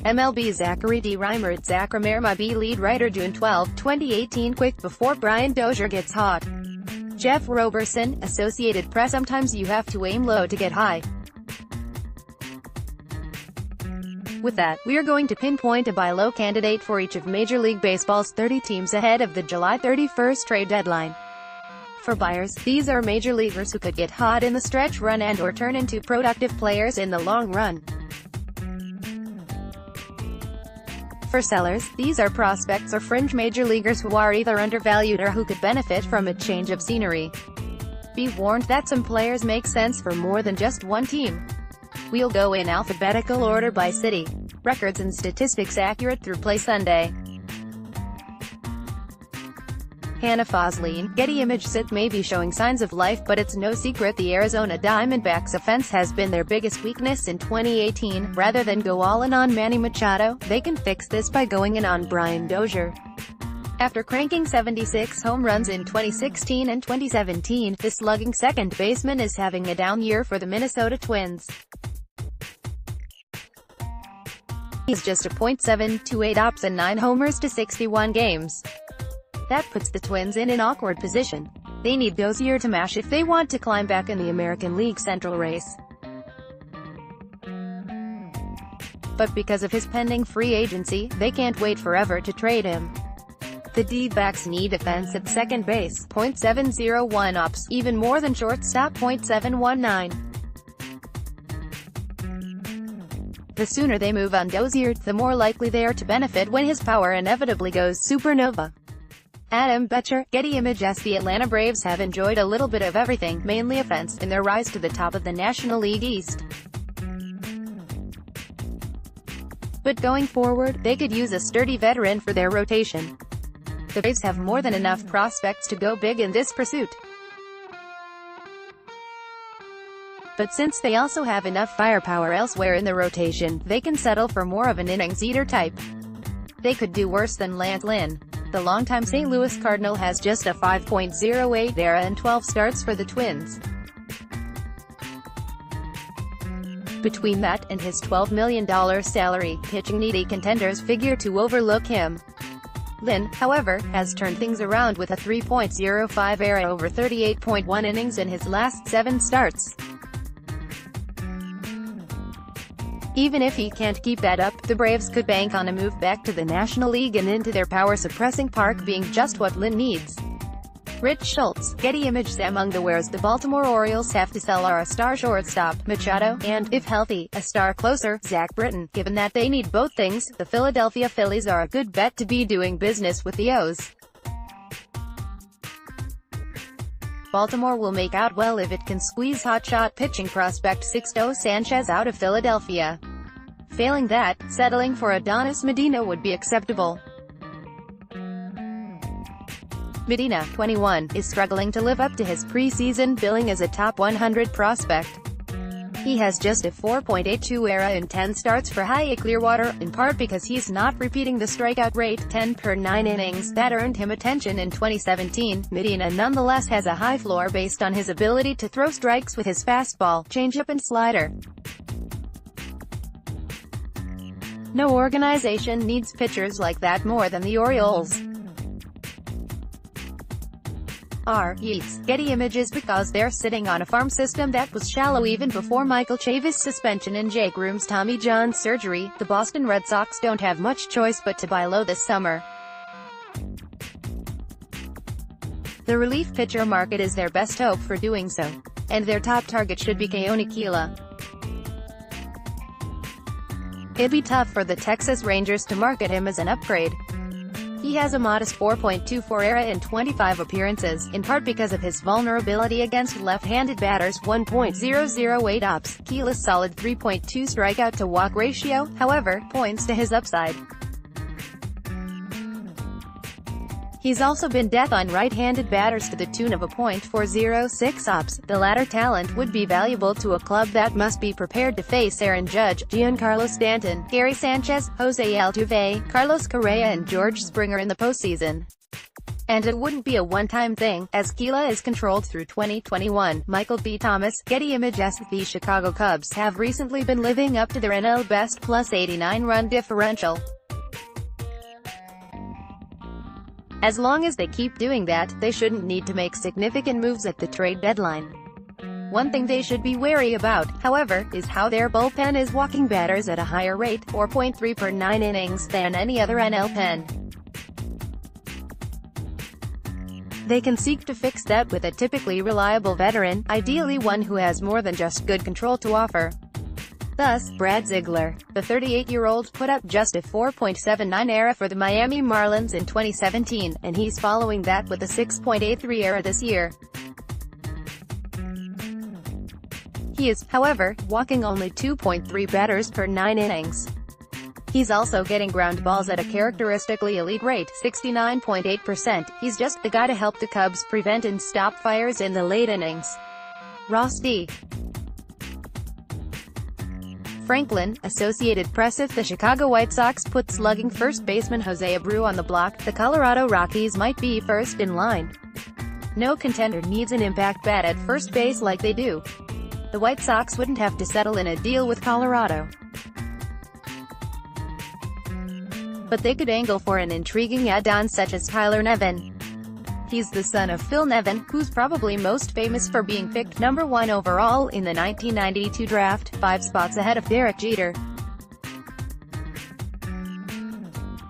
MLBZachary D. Rymer at zachrymerMLB Lead WriterJune 12, 2018. Quick before Brian Dozier gets hot. Jeff Roberson, Associated Press. Sometimes you have to aim low to get high. With that, we are going to pinpoint a buy low candidate for each of Major League Baseball's 30 teams ahead of the July 31st trade deadline. For buyers, these are major leaguers who could get hot in the stretch run and or turn into productive players in the long run. For sellers, these are prospects or fringe major leaguers who are either undervalued or who could benefit from a change of scenery. Be warned that some players make sense for more than just one team. We'll go in alphabetical order by city. Records and statistics accurate through play Sunday. Hannah Fosline, Getty Images. It may be showing signs of life, but it's no secret the Arizona Diamondbacks' offense has been their biggest weakness in 2018. Rather than go all in on Manny Machado, they can fix this by going in on Brian Dozier. After cranking 76 home runs in 2016 and 2017, the slugging second baseman is having a down year for the Minnesota Twins. He's just a .728 ops and 9 homers to 61 games. That puts the Twins in an awkward position. They need Dozier to mash if they want to climb back in the American League Central race. But because of his pending free agency, they can't wait forever to trade him. The D-backs need defense at second base, .701 ops, even more than shortstop, .719. The sooner they move on Dozier, the more likely they are to benefit when his power inevitably goes supernova. Adam Betcher, Getty Images. The Atlanta Braves have enjoyed a little bit of everything, mainly offense, in their rise to the top of the National League East. But going forward, they could use a sturdy veteran for their rotation. The Braves have more than enough prospects to go big in this pursuit. But since they also have enough firepower elsewhere in the rotation, they can settle for more of an innings-eater type. They could do worse than Lance Lynn. The longtime St. Louis Cardinal has just a .08 ERA and 12 starts for the Twins. Between that and his $12 million salary, pitching-needy contenders figure to overlook him. Lynn, however, has turned things around with a 3.05 ERA over 38.1 innings in his last 7 starts. Even if he can't keep that up, the Braves could bank on a move back to the National League and into their power-suppressing park being just what Lynn needs. Rich Schultz, Getty Images. Among the wares the Baltimore Orioles have to sell are a star shortstop, Machado, and, if healthy, a star closer, Zach Britton. Given that they need both things, the Philadelphia Phillies are a good bet to be doing business with the O's. Baltimore will make out well if it can squeeze hotshot pitching prospect Sixto Sanchez out of Philadelphia. Failing that, settling for Adonis Medina would be acceptable. Medina, 21, is struggling to live up to his preseason billing as a top 100 prospect. He has just a .482 ERA in 10 starts for High Clearwater, in part because he's not repeating the strikeout rate, 10 per 9 innings, that earned him attention in 2017. Medina nonetheless has a high floor based on his ability to throw strikes with his fastball, changeup and slider. No organization needs pitchers like that more than the Orioles. Getty Images. Because they're sitting on a farm system that was shallow even before Michael Chavis' suspension and Jake Room's Tommy John surgery, the Boston Red Sox don't have much choice but to buy low this summer. The relief pitcher market is their best hope for doing so. And their top target should be Keone Kela. It'd be tough for the Texas Rangers to market him as an upgrade. He has a modest .424 ERA in 25 appearances, in part because of his vulnerability against left-handed batters. 1.008 ops. Kela's solid 3.2 strikeout-to-walk ratio, however, points to his upside. He's also been death on right-handed batters to the tune of a .406 ops. The latter talent would be valuable to a club that must be prepared to face Aaron Judge, Giancarlo Stanton, Gary Sanchez, Jose Altuve, Carlos Correa and George Springer in the postseason. And it wouldn't be a one-time thing, as Keela is controlled through 2021. Michael B. Thomas, Getty Images. The Chicago Cubs have recently been living up to their NL Best plus 89 run differential. As long as they keep doing that, they shouldn't need to make significant moves at the trade deadline. One thing they should be wary about, however, is how their bullpen is walking batters at a higher rate, 4.3 per 9 innings, than any other NL pen. They can seek to fix that with a typically reliable veteran, ideally one who has more than just good control to offer. Thus, Brad Ziegler, the 38-year-old, put up just a 4.79 ERA for the Miami Marlins in 2017, and he's following that with a 6.83 ERA this year. He is, however, walking only 2.3 batters per 9 innings. He's also getting ground balls at a characteristically elite rate, 69.8%. He's just the guy to help the Cubs prevent and stop fires in the late innings. Ross D. Franklin, Associated Press. If the Chicago White Sox put slugging first baseman Jose Abreu on the block, the Colorado Rockies might be first in line. No contender needs an impact bat at first base like they do. The White Sox wouldn't have to settle in a deal with Colorado. But they could angle for an intriguing add-on such as Tyler Nevin. He's the son of Phil Nevin, who's probably most famous for being picked number 1 overall in the 1992 draft, 5 spots ahead of Derek Jeter.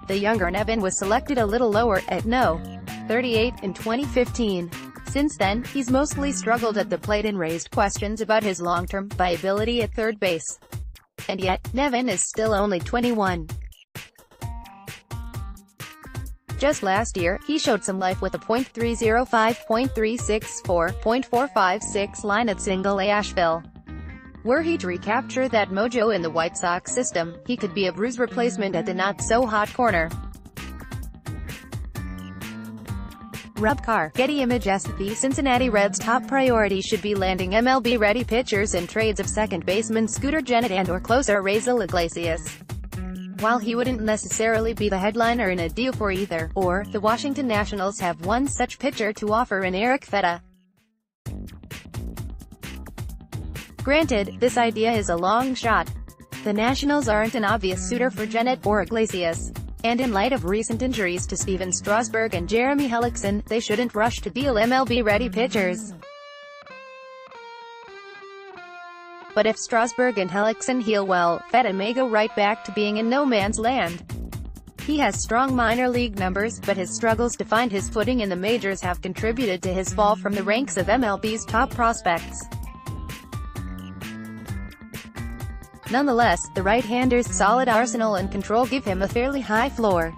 The younger Nevin was selected a little lower, at No. 38, in 2015. Since then, he's mostly struggled at the plate and raised questions about his long-term viability at third base. And yet, Nevin is still only 21. Just last year, he showed some life with a .305, .364, .456 line at Single-A Asheville. Were he to recapture that mojo in the White Sox system, he could be a Abreu's replacement at the not-so-hot corner. Rob Carr, Getty Images. The Cincinnati Reds' top priority should be landing MLB-ready pitchers in trades of second baseman Scooter Gennett and/or closer Raisel Iglesias. While he wouldn't necessarily be the headliner in a deal for either, or, the Washington Nationals have one such pitcher to offer in Eric Feta. Granted, this idea is a long shot. The Nationals aren't an obvious suitor for Gennett or Iglesias. And in light of recent injuries to Steven Strasburg and Jeremy Hellickson, they shouldn't rush to deal MLB-ready pitchers. But if Strasburg and Hellickson heal well, Feta may go right back to being in no-man's land. He has strong minor league numbers, but his struggles to find his footing in the majors have contributed to his fall from the ranks of MLB's top prospects. Nonetheless, the right-hander's solid arsenal and control give him a fairly high floor.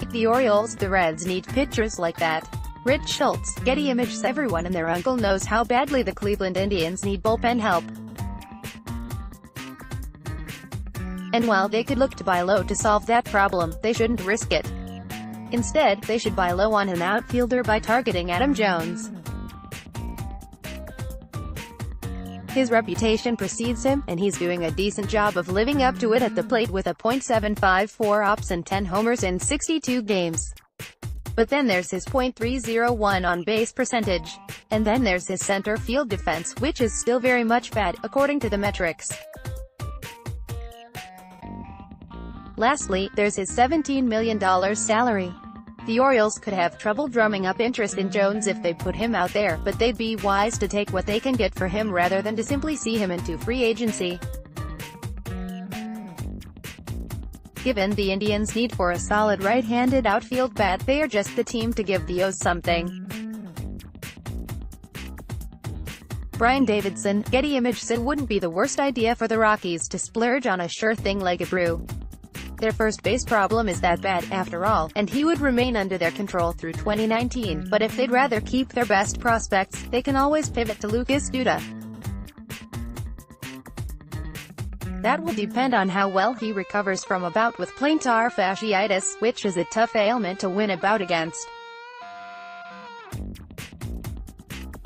Like the Orioles, the Reds need pitchers like that. Rich Schultz, Getty Images. Everyone and their uncle knows how badly the Cleveland Indians need bullpen help. And while they could look to buy low to solve that problem, they shouldn't risk it. Instead, they should buy low on an outfielder by targeting Adam Jones. His reputation precedes him, and he's doing a decent job of living up to it at the plate with a .754 ops and 10 homers in 62 games. But then there's his .301 on-base percentage. And then there's his center field defense, which is still very much bad, according to the metrics. Lastly, there's his $17 million salary. The Orioles could have trouble drumming up interest in Jones if they put him out there, but they'd be wise to take what they can get for him rather than to simply see him into free agency. Given the Indians' need for a solid right-handed outfield bat, they are just the team to give the O's something. Brian Davidson, Getty Images. It wouldn't be the worst idea for the Rockies to splurge on a sure thing like Abreu. Their first base problem is that bad, after all, and he would remain under their control through 2019, but if they'd rather keep their best prospects, they can always pivot to Lucas Duda. That will depend on how well he recovers from a bout with plantar fasciitis, which is a tough ailment to win a bout against.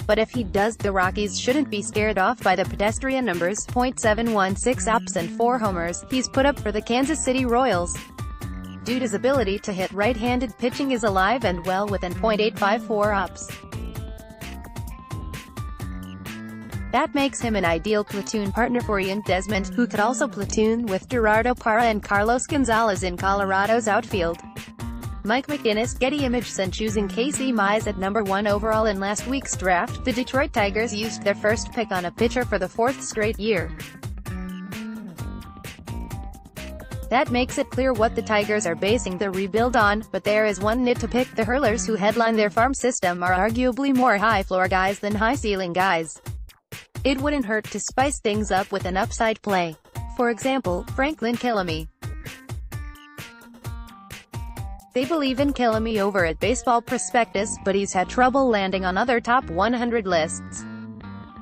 But if he does, the Rockies shouldn't be scared off by the pedestrian numbers, .716 ops and 4 homers, he's put up for the Kansas City Royals. Dude's ability to hit right-handed pitching is alive and well within .854 ops. That makes him an ideal platoon partner for Ian Desmond, who could also platoon with Gerardo Parra and Carlos Gonzalez in Colorado's outfield. Mike McGinnis, Getty Images. Choosing Casey Mize at number 1 overall in last week's draft, the Detroit Tigers used their first pick on a pitcher for the 4th straight year. That makes it clear what the Tigers are basing the rebuild on, but there is one nit to pick: the hurlers who headline their farm system are arguably more high-floor guys than high-ceiling guys. It wouldn't hurt to spice things up with an upside play. For example, Franklin Killamy. They believe in Killamy over at Baseball Prospectus, but he's had trouble landing on other top 100 lists.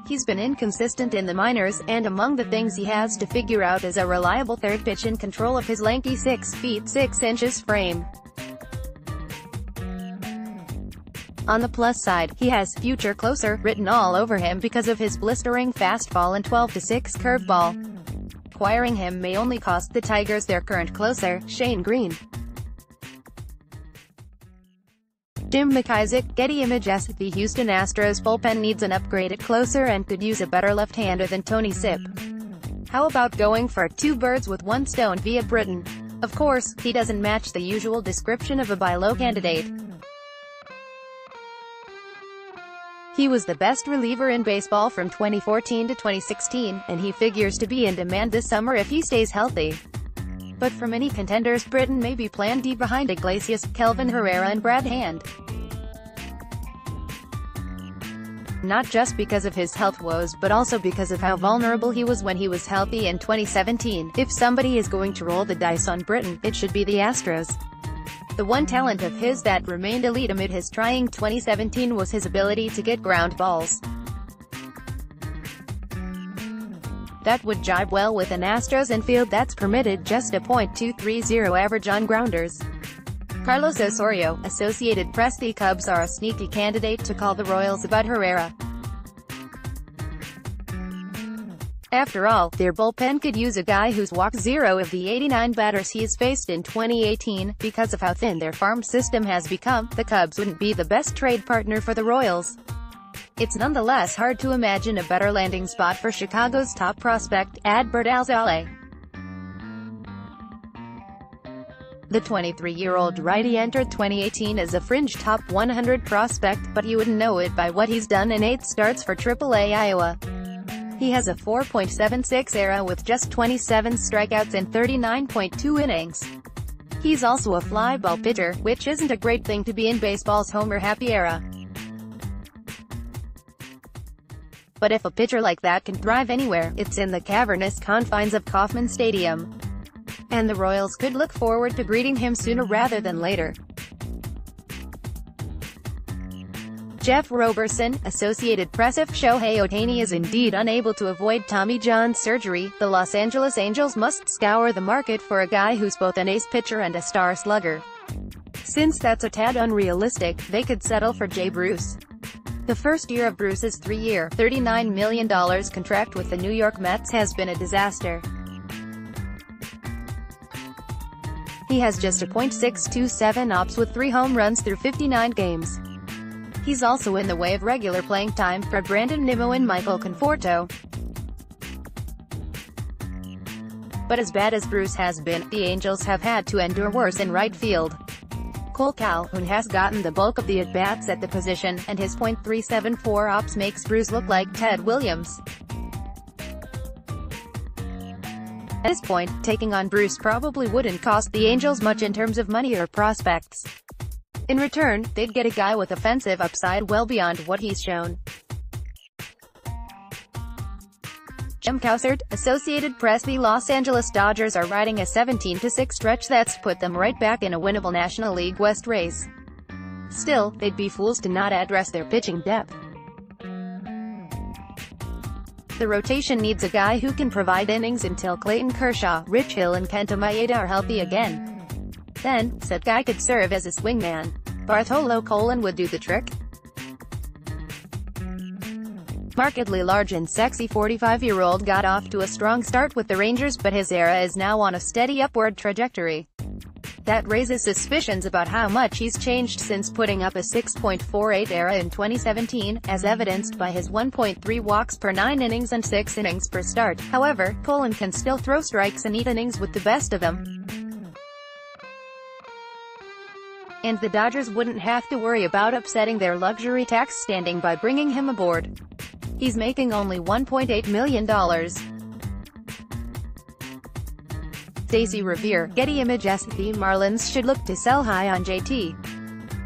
He's been inconsistent in the minors, and among the things he has to figure out is a reliable third pitch in control of his lanky 6 feet 6 inches frame. On the plus side, he has "future closer" written all over him because of his blistering fastball and 12-6 curveball. Acquiring him may only cost the Tigers their current closer, Shane Green. Jim McIsaac, Getty Images. The Houston Astros bullpen needs an upgraded closer and could use a better left-hander than Tony Sipp. How about going for 2 birds with 1 stone via Britton? Of course, he doesn't match the usual description of a buy low candidate. He was the best reliever in baseball from 2014 to 2016, and he figures to be in demand this summer if he stays healthy. But for many contenders, Britton may be plan D behind Iglesias, Kelvin Herrera and Brad Hand. Not just because of his health woes, but also because of how vulnerable he was when he was healthy in 2017. If somebody is going to roll the dice on Britton, it should be the Astros. The one talent of his that remained elite amid his trying 2017 was his ability to get ground balls. That would jibe well with an Astros infield that's permitted just a .230 average on grounders. Carlos Osorio, Associated Press. The Cubs are a sneaky candidate to call the Royals about Herrera. After all, their bullpen could use a guy who's walked 0 of the 89 batters he has faced in 2018. Because of how thin their farm system has become, the Cubs wouldn't be the best trade partner for the Royals. It's nonetheless hard to imagine a better landing spot for Chicago's top prospect, Adbert Alzolay. The 23-year-old righty entered 2018 as a fringe top 100 prospect, but you wouldn't know it by what he's done in 8 starts for AAA Iowa. He has a 4.76 ERA with just 27 strikeouts and 39.2 innings. He's also a fly ball pitcher, which isn't a great thing to be in baseball's homer-happy era. But if a pitcher like that can thrive anywhere, it's in the cavernous confines of Kauffman Stadium. And the Royals could look forward to greeting him sooner rather than later. Jeff Roberson, Associated Press. If Shohei Ohtani is indeed unable to avoid Tommy John surgery, the Los Angeles Angels must scour the market for a guy who's both an ace pitcher and a star slugger. Since that's a tad unrealistic, they could settle for Jay Bruce. The first year of Bruce's 3-year, $39 million contract with the New York Mets has been a disaster. He has just a .627 ops with 3 home runs through 59 games. He's also in the way of regular playing time for Brandon Nimmo and Michael Conforto. But as bad as Bruce has been, the Angels have had to endure worse in right field. Cole Calhoun has gotten the bulk of the at-bats at the position, and his .374 ops makes Bruce look like Ted Williams. At this point, taking on Bruce probably wouldn't cost the Angels much in terms of money or prospects. In return, they'd get a guy with offensive upside well beyond what he's shown. Jim Cowsert, Associated Press. The Los Angeles Dodgers are riding a 17-6 stretch that's put them right back in a winnable National League West race. Still, they'd be fools to not address their pitching depth. The rotation needs a guy who can provide innings until Clayton Kershaw, Rich Hill and Kenta Maeda are healthy again. Then, said guy could serve as a swingman. Bartolo Colon would do the trick. markedly large and sexy 45-year-old got off to a strong start with the Rangers, but his era is now on a steady upward trajectory. That raises suspicions about how much he's changed since putting up a 6.48 ERA in 2017, as evidenced by his 1.3 walks per 9 innings and 6 innings per start. However, Colin can still throw strikes and eat innings with the best of them. And the Dodgers wouldn't have to worry about upsetting their luxury tax standing by bringing him aboard. He's making only $1.8 million. Stacey Revere, Getty Images. The Marlins should look to sell high on JT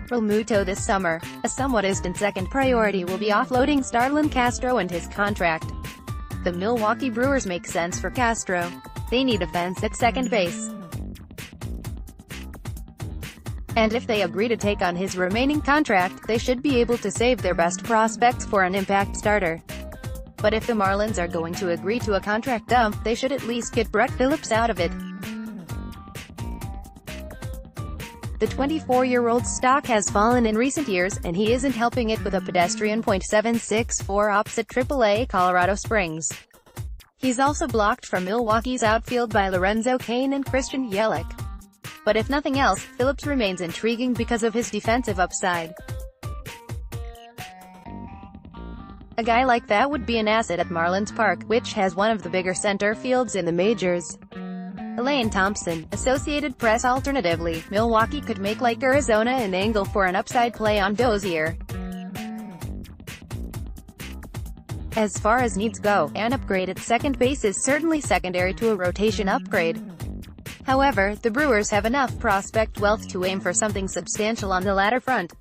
Realmuto this summer. A somewhat distant second priority will be offloading Starlin Castro and his contract. The Milwaukee Brewers make sense for Castro. They need offense at second base. And if they agree to take on his remaining contract, they should be able to save their best prospects for an impact starter. But if the Marlins are going to agree to a contract dump, they should at least get Brett Phillips out of it. The 24-year-old's stock has fallen in recent years, and he isn't helping it with a pedestrian .764 ops at AAA Colorado Springs. He's also blocked from Milwaukee's outfield by Lorenzo Cain and Christian Yelich. But if nothing else, Phillips remains intriguing because of his defensive upside. A guy like that would be an asset at Marlins Park, which has one of the bigger center fields in the majors. Elaine Thompson, Associated Press. Alternatively, Milwaukee could make like Arizona and angle for an upside play on Dozier. As far as needs go, an upgrade at second base is certainly secondary to a rotation upgrade. However, the Brewers have enough prospect wealth to aim for something substantial on the latter front.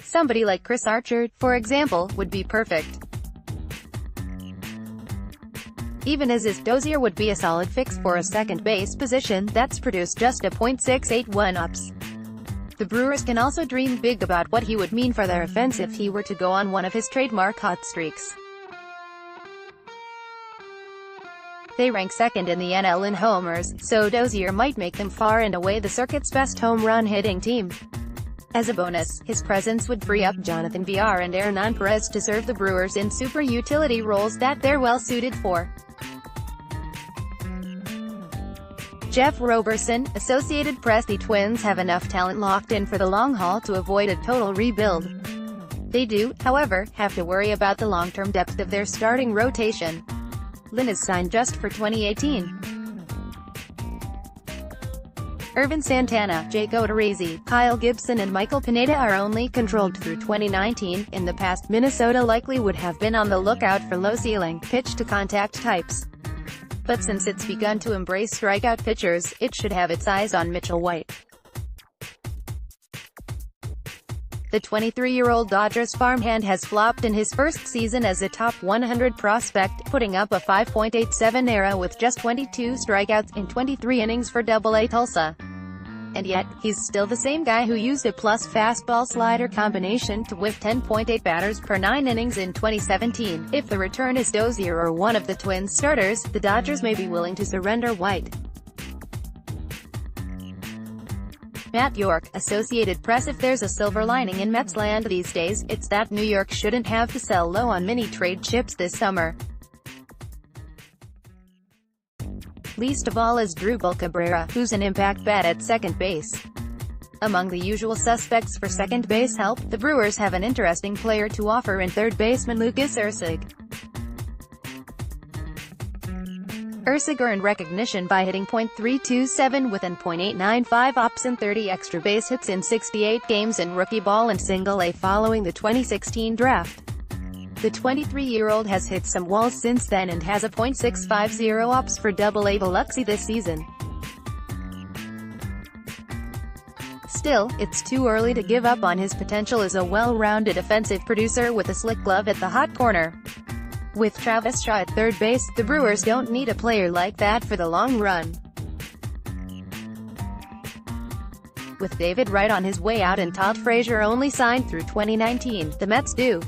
Somebody like Chris Archer, for example, would be perfect. Even as is, Dozier would be a solid fix for a second base position that's produced just a .681 ups. The Brewers can also dream big about what he would mean for their offense if he were to go on one of his trademark hot streaks. They rank second in the NL in homers, so Dozier might make them far and away the circuit's best home run hitting team. As a bonus, his presence would free up Jonathan Villar and Hernan Perez to serve the Brewers in super utility roles that they're well suited for. Jeff Roberson, Associated Press. The Twins have enough talent locked in for the long haul to avoid a total rebuild. They do, however, have to worry about the long-term depth of their starting rotation. Lynn is signed just for 2018. Irvin Santana, Jake Odorizzi, Kyle Gibson and Michael Pineda are only controlled through 2019. In the past, Minnesota likely would have been on the lookout for low-ceiling, pitch-to-contact types. But since it's begun to embrace strikeout pitchers, it should have its eyes on Mitchell White. The 23-year-old Dodgers farmhand has flopped in his first season as a top 100 prospect, putting up a 5.87 ERA with just 22 strikeouts in 23 innings for AA Tulsa. And yet, he's still the same guy who used a plus fastball-slider combination to whiff 10.8 batters per 9 innings in 2017. If the return is Dozier or one of the Twins' starters, the Dodgers may be willing to surrender White. Matt York, Associated Press. If there's a silver lining in Mets land these days, it's that New York shouldn't have to sell low on mini trade chips this summer. Least of all is Drupal Cabrera, who's an impact bat at second base. Among the usual suspects for second base help, the Brewers have an interesting player to offer in third baseman Lucas Erceg. Erceg earned recognition by hitting .327 with an .895 ops and 30 extra base hits in 68 games in rookie ball and single-A following the 2016 draft. The 23-year-old has hit some walls since then and has a .650 ops for AA Biloxi this season. Still, it's too early to give up on his potential as a well-rounded offensive producer with a slick glove at the hot corner. With Travis Shaw at third base, the Brewers don't need a player like that for the long run. With David Wright on his way out and Todd Frazier only signed through 2019, the Mets do.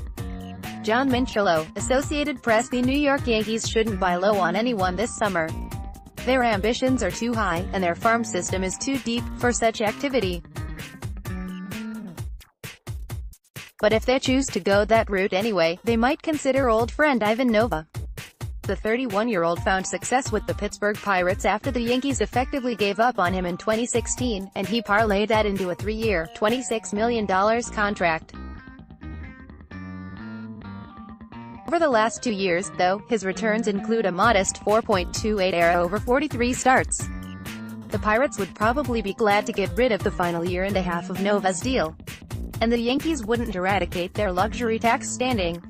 John Minchillo, Associated Press. The New York Yankees shouldn't buy low on anyone this summer. Their ambitions are too high, and their farm system is too deep for such activity. But if they choose to go that route anyway, they might consider old friend Ivan Nova. The 31-year-old found success with the Pittsburgh Pirates after the Yankees effectively gave up on him in 2016, and he parlayed that into a 3-year, $26 million contract. Over the last 2 years, though, his returns include a modest 4.28 ERA over 43 starts. The Pirates would probably be glad to get rid of the final year and a half of Nova's deal. And the Yankees wouldn't eradicate their luxury tax standing.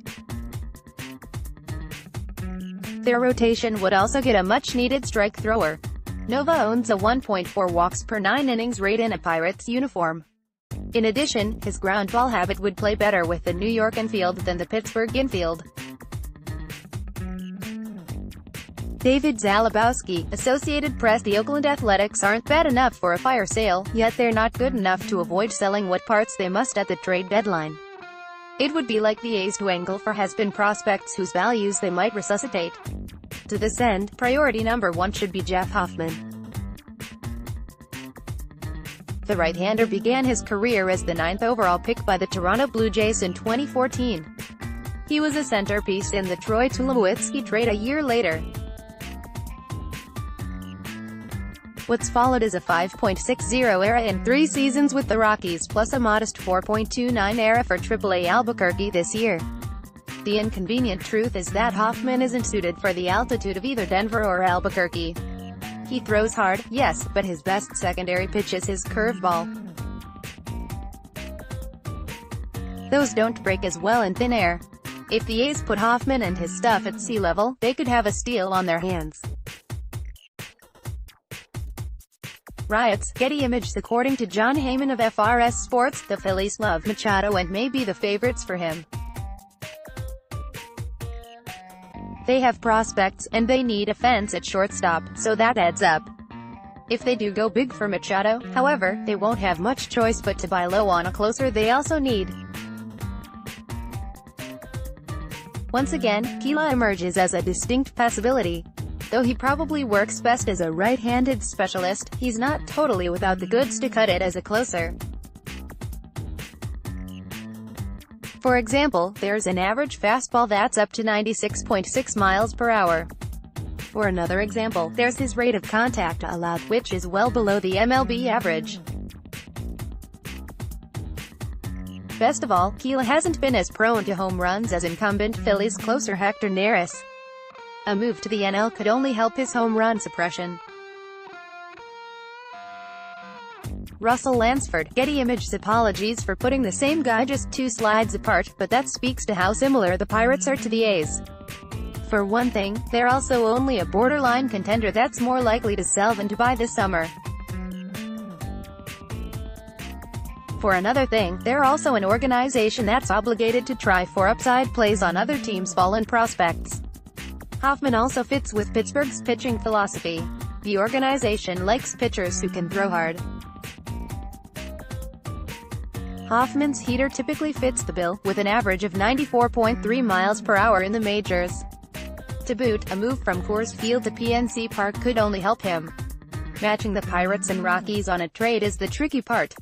Their rotation would also get a much-needed strike thrower. Nova owns a 1.4 walks per 9 innings rate in a Pirates uniform. In addition, his ground ball habit would play better with the New York infield than the Pittsburgh infield. David Zalabowski, Associated Press. The Oakland Athletics aren't bad enough for a fire sale, yet they're not good enough to avoid selling what parts they must at the trade deadline. It would be like the A's to angle for has-been prospects whose values they might resuscitate. To this end, priority number 1 should be Jeff Hoffman. The right-hander began his career as the 9th overall pick by the Toronto Blue Jays in 2014. He was a centerpiece in the Troy Tulowitzki trade a year later. What's followed is a 5.60 ERA in 3 seasons with the Rockies, plus a modest 4.29 ERA for AAA Albuquerque this year. The inconvenient truth is that Hoffman isn't suited for the altitude of either Denver or Albuquerque. He throws hard, yes, but his best secondary pitch is his curveball. Those don't break as well in thin air. If the A's put Hoffman and his stuff at sea level, they could have a steal on their hands. Riots, Getty Images. According to John Heyman of FRS Sports, the Phillies love Machado and may be the favorites for him. They have prospects, and they need a fence at shortstop, so that adds up. If they do go big for Machado, however, they won't have much choice but to buy low on a closer they also need. Once again, Keela emerges as a distinct possibility. Though he probably works best as a right-handed specialist, he's not totally without the goods to cut it as a closer. For example, there's an average fastball that's up to 96.6 miles per hour. For another example, there's his rate of contact allowed, which is well below the MLB average. Best of all, Keela hasn't been as prone to home runs as incumbent Phillies closer Hector Neris. A move to the NL could only help his home run suppression. Russell Lansford, Getty Images. Apologies for putting the same guy just 2 slides apart, but that speaks to how similar the Pirates are to the A's. For one thing, they're also only a borderline contender that's more likely to sell than to buy this summer. For another thing, they're also an organization that's obligated to try for upside plays on other teams' fallen prospects. Hoffman also fits with Pittsburgh's pitching philosophy. The organization likes pitchers who can throw hard. Hoffman's heater typically fits the bill, with an average of 94.3 miles per hour in the majors. To boot, a move from Coors Field to PNC Park could only help him. Matching the Pirates and Rockies on a trade is the tricky part.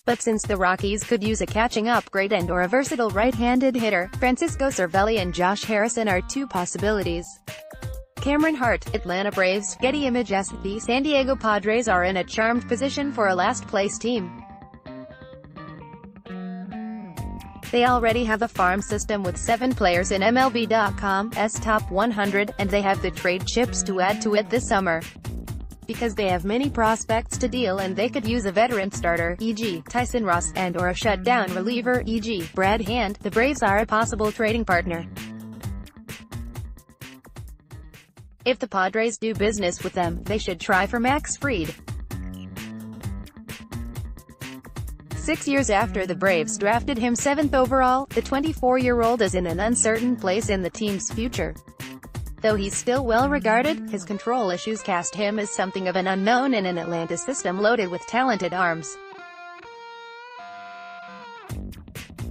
But since the Rockies could use a catching upgrade and/or a versatile right-handed hitter, Francisco Cervelli and Josh Harrison are 2 possibilities. Cameron Hart, Atlanta Braves, Getty Images. The San Diego Padres are in a charmed position for a last-place team. They already have a farm system with 7 players in MLB.com's top 100, and they have the trade chips to add to it this summer. Because they have many prospects to deal and they could use a veteran starter, e.g., Tyson Ross, and/or a shutdown reliever, e.g., Brad Hand, the Braves are a possible trading partner. If the Padres do business with them, they should try for Max Fried. 6 years after the Braves drafted him 7th overall, the 24-year-old is in an uncertain place in the team's future. Though he's still well-regarded, his control issues cast him as something of an unknown in an Atlanta system loaded with talented arms.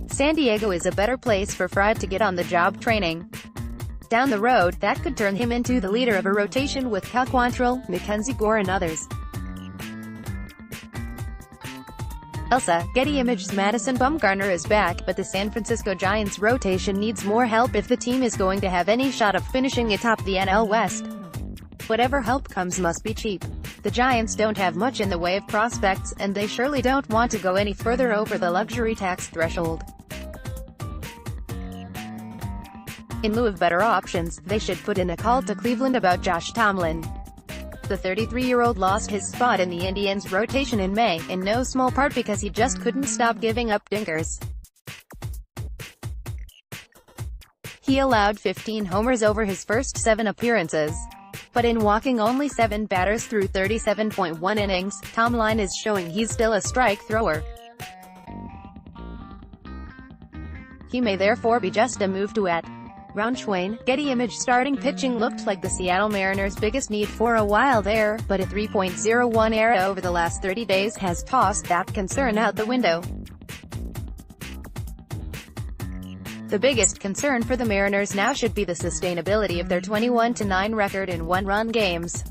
San Diego is a better place for Fried to get on-the-job training. Down the road, that could turn him into the leader of a rotation with Cal Quantrill, Mackenzie Gore and others. Elsa, Getty Images. Madison Bumgarner is back, but the San Francisco Giants rotation needs more help if the team is going to have any shot of finishing atop the NL West. Whatever help comes must be cheap. The Giants don't have much in the way of prospects, and they surely don't want to go any further over the luxury tax threshold. In lieu of better options, they should put in a call to Cleveland about Josh Tomlin. The 33-year-old lost his spot in the Indians' rotation in May, in no small part because he just couldn't stop giving up dingers. He allowed 15 homers over his first 7 appearances. But in walking only 7 batters through 37.1 innings, Tomlin is showing he's still a strike thrower. He may therefore be just a move to add. Schwain, Getty Image. Starting pitching looked like the Seattle Mariners' biggest need for a while there, but a 3.01 ERA over the last 30 days has tossed that concern out the window. The biggest concern for the Mariners now should be the sustainability of their 21-9 record in one-run games.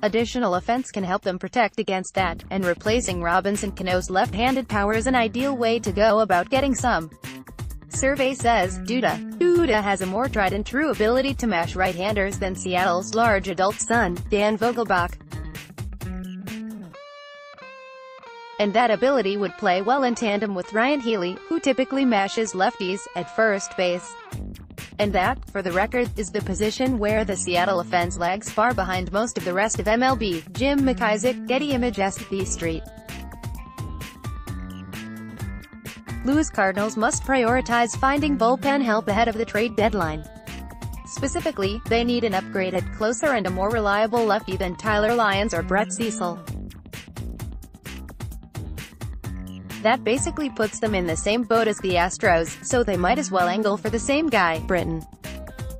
Additional offense can help them protect against that, and replacing Robinson Cano's left-handed power is an ideal way to go about getting some. Survey says, Duda has a more tried-and-true ability to mash right-handers than Seattle's large adult son, Dan Vogelbach. And that ability would play well in tandem with Ryan Healy, who typically mashes lefties at first base. And that, for the record, is the position where the Seattle offense lags far behind most of the rest of MLB. Jim McIsaac, Getty Images. The Street. Louis Cardinals must prioritize finding bullpen help ahead of the trade deadline. Specifically, they need an upgraded closer and a more reliable lefty than Tyler Lyons or Brett Cecil. That basically puts them in the same boat as the Astros, so they might as well angle for the same guy, Britton.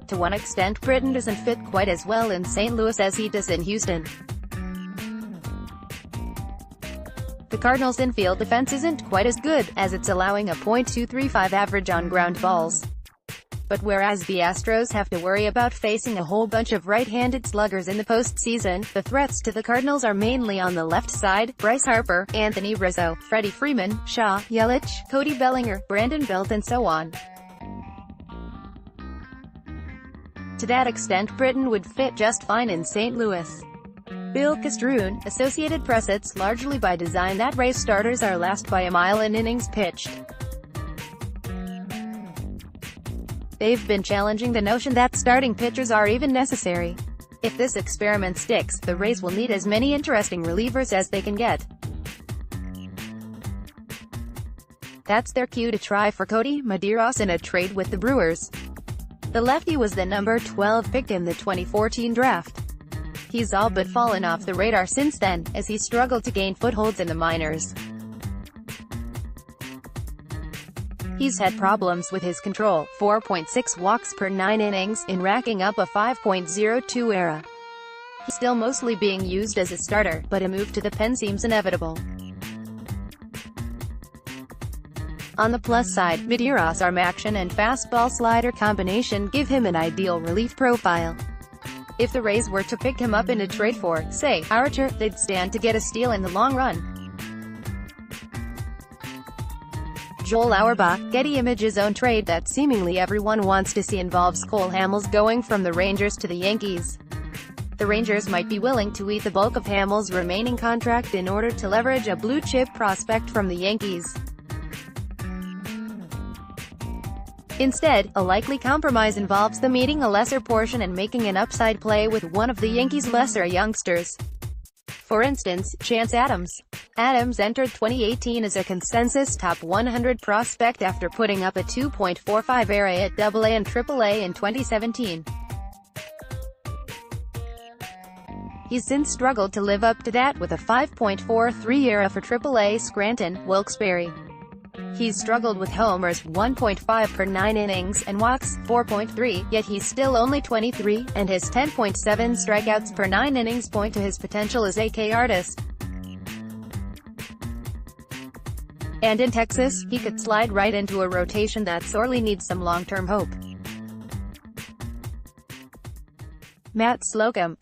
To one extent, Britton doesn't fit quite as well in St. Louis as he does in Houston. The Cardinals' infield defense isn't quite as good, as it's allowing a .235 average on ground balls. But whereas the Astros have to worry about facing a whole bunch of right-handed sluggers in the postseason, the threats to the Cardinals are mainly on the left side: Bryce Harper, Anthony Rizzo, Freddie Freeman, Shaw, Yelich, Cody Bellinger, Brandon Belt, and so on. To that extent, Britton would fit just fine in St. Louis. Bill Castrune, Associated Press. It's largely by design that Rays starters are last by a mile in innings pitched. They've been challenging the notion that starting pitchers are even necessary. If this experiment sticks, the Rays will need as many interesting relievers as they can get. That's their cue to try for Cody Medeiros in a trade with the Brewers. The lefty was the number 12 pick in the 2014 draft. He's all but fallen off the radar since then, as he struggled to gain footholds in the minors. He's had problems with his control, 4.6 walks per 9 innings, in racking up a 5.02 ERA. He's still mostly being used as a starter, but a move to the pen seems inevitable. On the plus side, Medeiros' arm action and fastball-slider combination give him an ideal relief profile. If the Rays were to pick him up in a trade for, say, Archer, they'd stand to get a steal in the long run. Joel Auerbach, Getty Images' own trade that seemingly everyone wants to see involves Cole Hamels going from the Rangers to the Yankees. The Rangers might be willing to eat the bulk of Hamels' remaining contract in order to leverage a blue-chip prospect from the Yankees. Instead, a likely compromise involves them eating a lesser portion and making an upside play with one of the Yankees' lesser youngsters. For instance, Chance Adams. Adams entered 2018 as a consensus top 100 prospect after putting up a 2.45 ERA at AA and AAA in 2017. He's since struggled to live up to that with a 5.43 ERA for AAA Scranton, Wilkes-Barre. He's struggled with homers, 1.5 per 9 innings, and walks, 4.3, yet he's still only 23, and his 10.7 strikeouts per 9 innings point to his potential as a K artist. And in Texas, he could slide right into a rotation that sorely needs some long-term hope. Matt Slocum,